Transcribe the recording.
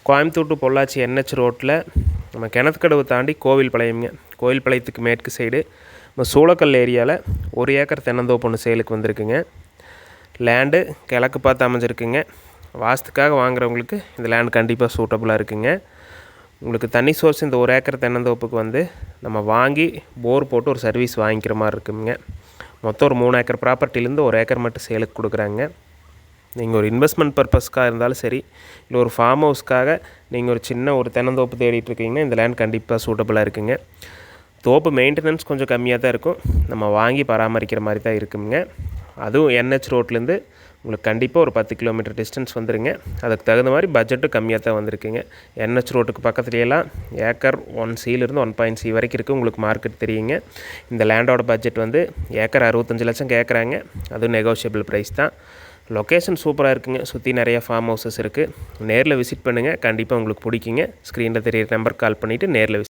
Coimbatore to Pollachi NH ரோட்டில் நம்ம கிணத்துக்கடவு தாண்டி கோவில்பாளையம்ங்க. கோவில்பாளையத்துக்கு மேற்கு சைடு நம்ம சூளக்கல் ஏரியாவில் 1 ஏக்கர் தென்னந்தோப்பு ஒன்று சேலுக்கு வந்திருக்குங்க. லேண்டு கிழக்கு பார்த்து அமைஞ்சிருக்குங்க. வாஸ்துக்காக வாங்குறவங்களுக்கு இந்த லேண்ட் கண்டிப்பாக சூட்டபுளாக இருக்குங்க. உங்களுக்கு தண்ணி சோர்ஸ் இந்த 1 ஏக்கர் தென்னந்தோப்புக்கு வந்து நம்ம வாங்கி போர் போட்டு ஒரு சர்வீஸ் வாங்கிக்கிற மாதிரி இருக்குங்க. மொத்தம் ஒரு 3 ஏக்கர் ப்ராப்பர்ட்டிலேருந்து 1 ஏக்கர் மட்டும் சேலுக்கு கொடுக்குறாங்க. நீங்கள் ஒரு இன்வெஸ்ட்மெண்ட் பர்பஸ்க்காக இருந்தாலும் சரி, இல்லை ஒரு ஃபார்ம் ஹவுஸ்க்காக நீங்கள் ஒரு சின்ன ஒரு தென்னந்தோப்பு தேடிட்டு இருக்கீங்கன்னா இந்த லேண்ட் கண்டிப்பாக சூட்டபுளாக இருக்குங்க. தோப்பு மெயின்டெனன்ஸ் கொஞ்சம் கம்மியாக தான் இருக்கும், நம்ம வாங்கி பராமரிக்கிற மாதிரி தான் இருக்குங்க. அதுவும் NH ரோட்லேருந்து உங்களுக்கு கண்டிப்பாக ஒரு 10 கிலோமீட்டர் டிஸ்டன்ஸ் வந்துடுங்க. அதுக்கு தகுந்த மாதிரி பட்ஜெட்டும் கம்மியாக தான் வந்திருக்குங்க. NH ரோட்டுக்கு பக்கத்துலையெல்லாம் ஏக்கர் 1C இருந்து 1.C வரைக்கும் இருக்குது. உங்களுக்கு மார்க்கெட் தெரியுங்க. இந்த லேண்டோட பட்ஜெட் வந்து ஏக்கர் 65 லட்சம் கேட்குறாங்க. அதுவும் நெகோஷியபிள் ப்ரைஸ் தான். லொக்கேஷன் சூப்பராக இருக்குங்க. சுற்றி நிறைய ஃபார்ம் ஹவுசஸ் இருக்குது. நேரில் விசிட் பண்ணுங்கள், கண்டிப்பாக உங்களுக்கு பிடிக்குங்க. ஸ்க்ரீனில் தெரியிற நம்பருக்கு கால் பண்ணிவிட்டு நேரில்